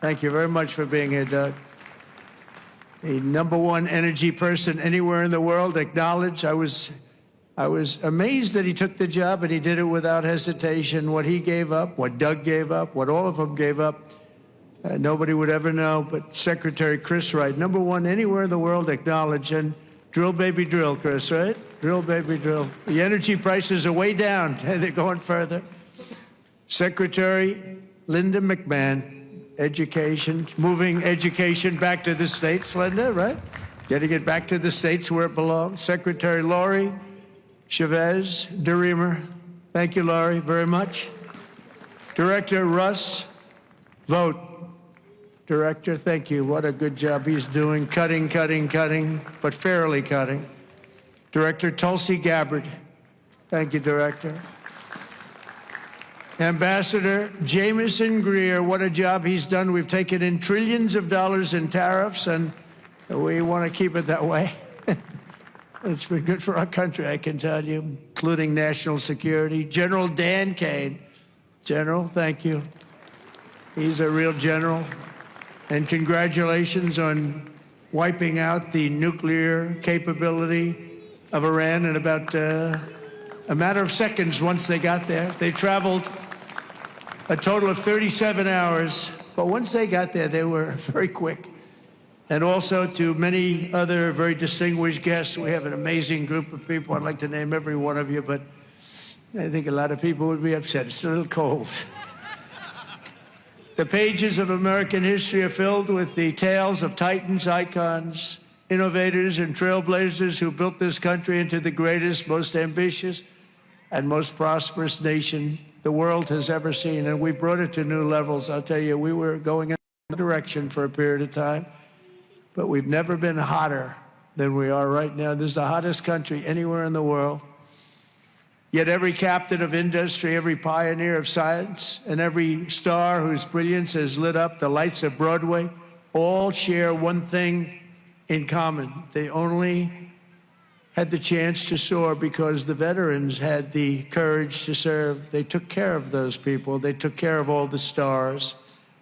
Thank you very much for being here, Doug. The #1 energy person anywhere in the world, acknowledged. I was amazed that he took the job, and he did it without hesitation. What he gave up, what Doug gave up, what all of them gave up, nobody would ever know, but Secretary Chris Wright, #1 anywhere in the world, acknowledged. And drill, baby, drill, Chris, right? Drill, baby, drill. The energy prices are way down, and they're going further. Secretary Linda McMahon, education, moving education back to the states, Linda, right? Getting it back to the states where it belongs. Secretary Lori Chavez DeReamer, thank you, Laurie, very much. Director Russ Vogt, Director, thank you. What a good job he's doing. Cutting, but fairly cutting. Director Tulsi Gabbard, thank you, Director. Ambassador Jamieson Greer, what a job he's done. We've taken in trillions of dollars in tariffs, and we want to keep it that way. It's been good for our country, I can tell you, including national security. General Dan Kane. General, thank you. He's a real general. And congratulations on wiping out the nuclear capability of Iran in about a matter of seconds once they got there. They traveled a total of 37 hours, but once they got there, they were very quick. And also to many other very distinguished guests. We have an amazing group of people. I'd like to name every one of you, but I think a lot of people would be upset. It's a little cold. The pages of American history are filled with the tales of titans, icons, innovators, and trailblazers who built this country into the greatest, most ambitious, and most prosperous nation the world has ever seen. And we brought it to new levels. I'll tell you, we were going in a direction for a period of time, but we've never been hotter than we are right now. This is the hottest country anywhere in the world. Yet every captain of industry, every pioneer of science, and every star whose brilliance has lit up the lights of Broadway all share one thing in common. They only had the chance to soar because the veterans had the courage to serve. They took care of those people. They took care of all the stars.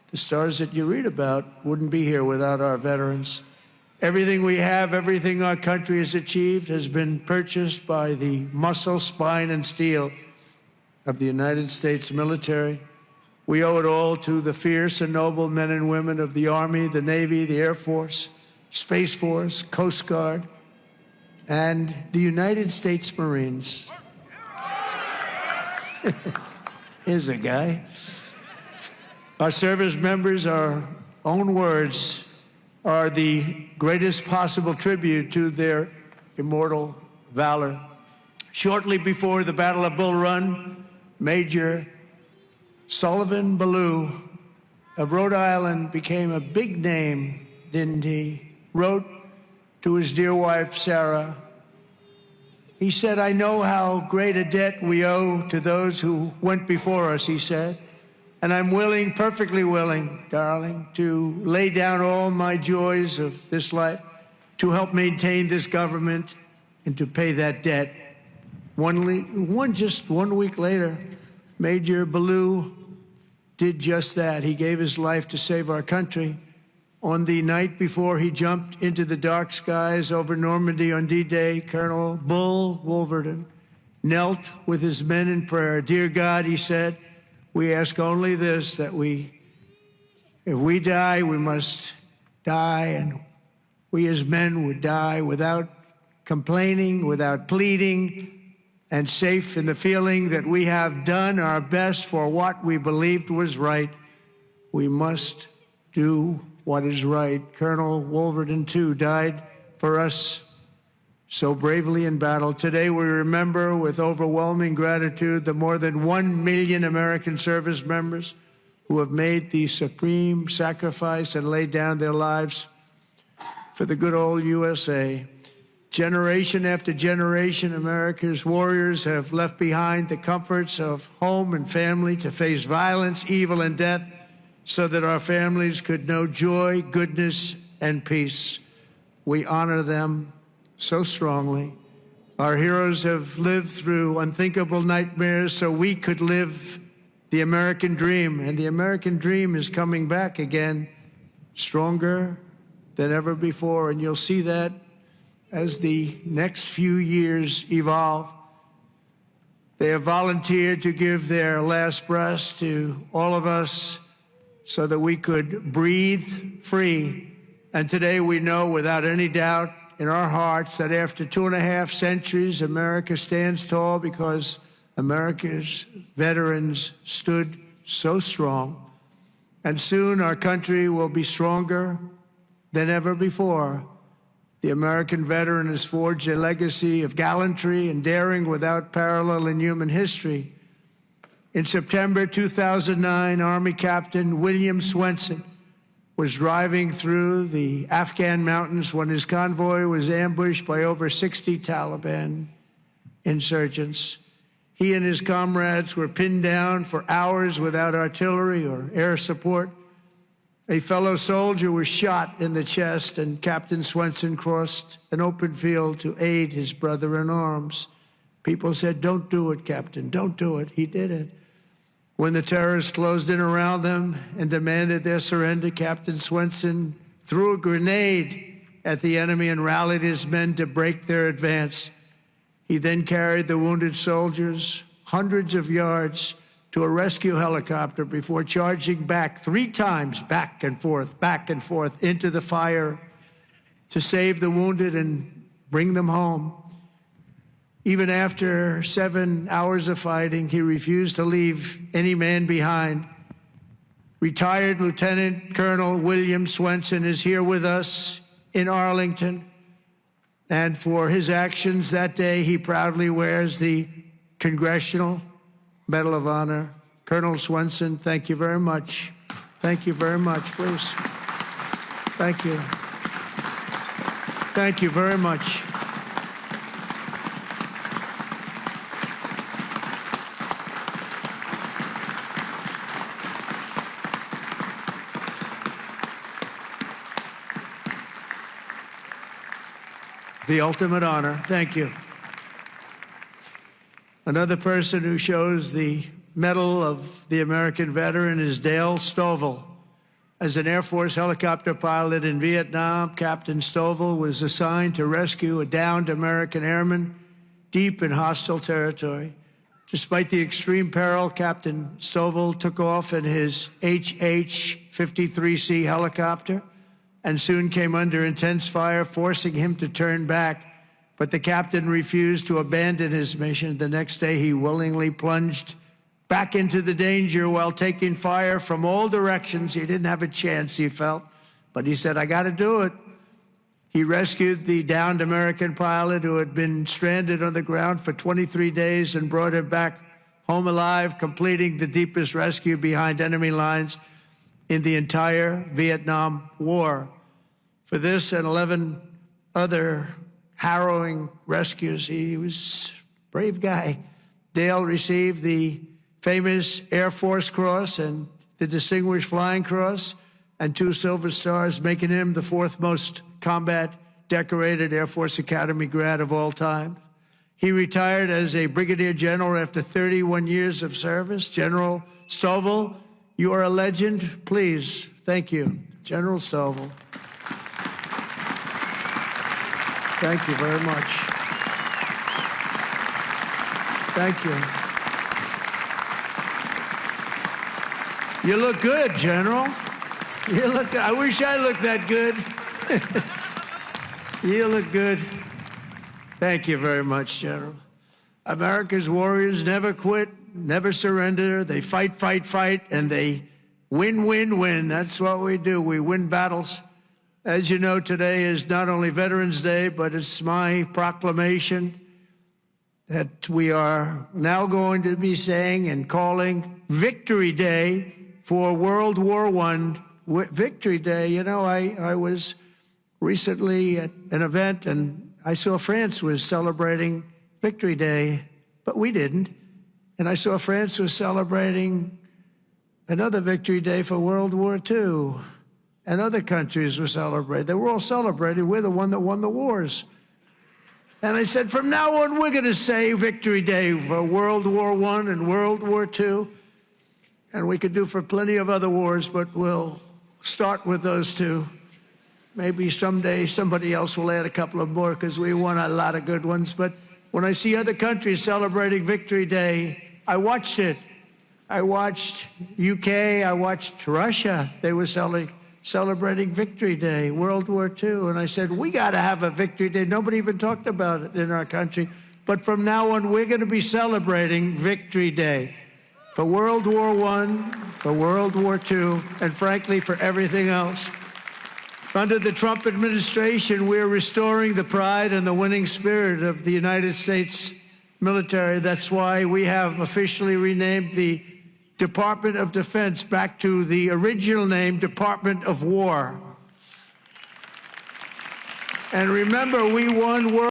The stars that you read about wouldn't be here without our veterans. Everything we have, everything our country has achieved has been purchased by the muscle, spine, and steel of the United States military. We owe it all to the fierce and noble men and women of the Army, the Navy, the Air Force, Space Force, Coast Guard, and the United States Marines. Here's a guy. Our service members, our own words, are the greatest possible tribute to their immortal valor. Shortly before the Battle of Bull Run, Major Sullivan Ballou of Rhode Island became a big name, didn't he? Wrote to his dear wife, Sarah. He said, "I know how great a debt we owe to those who went before us," he said. "And I'm willing, perfectly willing, darling, to lay down all my joys of this life to help maintain this government and to pay that debt." Just 1 week later, Major Ballou did just that. He gave his life to save our country. On the night before he jumped into the dark skies over Normandy on D-Day, Colonel Bull Wolverton knelt with his men in prayer. "Dear God," he said, "we ask only this, that if we die, we must die, and we as men would die without complaining, without pleading, and safe in the feeling that we have done our best for what we believed was right. We must do what is right." Colonel Wolverton, too, died for us so bravely in battle. Today, we remember with overwhelming gratitude the more than 1 million American service members who have made the supreme sacrifice and laid down their lives for the good old USA. Generation after generation, America's warriors have left behind the comforts of home and family to face violence, evil, and death so that our families could know joy, goodness, and peace. We honor them so strongly. Our heroes have lived through unthinkable nightmares so we could live the American dream. And the American dream is coming back again, stronger than ever before. And you'll see that as the next few years evolve. They have volunteered to give their last breaths to all of us so that we could breathe free. And today we know without any doubt in our hearts that after 2.5 centuries, America stands tall because America's veterans stood so strong. And soon our country will be stronger than ever before. The American veteran has forged a legacy of gallantry and daring without parallel in human history. In September 2009, Army Captain William Swenson was driving through the Afghan mountains when his convoy was ambushed by over 60 Taliban insurgents. He and his comrades were pinned down for hours without artillery or air support. A fellow soldier was shot in the chest, and Captain Swenson crossed an open field to aid his brother in arms. People said, "Don't do it, Captain, don't do it." He did it. When the terrorists closed in around them and demanded their surrender, Captain Swenson threw a grenade at the enemy and rallied his men to break their advance. He then carried the wounded soldiers hundreds of yards to a rescue helicopter before charging back 3 times, back and forth, into the fire to save the wounded and bring them home. Even after 7 hours of fighting, he refused to leave any man behind. Retired Lieutenant Colonel William Swenson is here with us in Arlington. And for his actions that day, he proudly wears the Congressional Medal of Honor. Colonel Swenson, thank you very much. Thank you very much, please. Thank you. Thank you very much. The ultimate honor. Thank you. Another person who shows the Medal of the American Veteran is Dale Stovall. As an Air Force helicopter pilot in Vietnam, Captain Stovall was assigned to rescue a downed American airman deep in hostile territory. Despite the extreme peril, Captain Stovall took off in his HH-53C helicopter and soon came under intense fire, forcing him to turn back. But the captain refused to abandon his mission. The next day, he willingly plunged back into the danger while taking fire from all directions. He didn't have a chance, he felt, but he said, "I got to do it." He rescued the downed American pilot who had been stranded on the ground for 23 days and brought him back home alive, completing the deepest rescue behind enemy lines in the entire Vietnam War. For this and 11 other harrowing rescues, he was a brave guy. Dale received the famous Air Force Cross and the Distinguished Flying Cross and 2 Silver Stars, making him the 4th most combat decorated Air Force Academy grad of all time. He retired as a brigadier general after 31 years of service. General Stovall, you are a legend. Please, thank you. General Stovall. Thank you very much. Thank you. You look good, General. You look good. I wish I looked that good. You look good. Thank you very much, General. America's warriors never quit, never surrender. They fight, fight, fight, and they win, win, win. That's what we do. We win battles. As you know, today is not only Veterans Day, but it's my proclamation that we are now going to be saying and calling Victory Day for World War I. Victory Day. You know, I was recently at an event and I saw France was celebrating Victory Day, but we didn't. And I saw France was celebrating another Victory Day for World War II. And other countries were celebrating. They were all celebrating. We're the one that won the wars. And I said, from now on, we're going to say Victory Day for World War I and World War II. And we could do for plenty of other wars, but we'll start with those two. Maybe someday somebody else will add a couple of more because we won a lot of good ones. But when I see other countries celebrating Victory Day, I watched it. I watched UK, I watched Russia. They were celebrating Victory Day, World War II. And I said, we got to have a Victory Day. Nobody even talked about it in our country. But from now on, we're going to be celebrating Victory Day for World War I, for World War II, and frankly, for everything else. Under the Trump administration, we're restoring the pride and the winning spirit of the United States military. That's why we have officially renamed the Department of Defense back to the original name, Department of War. And remember, we won World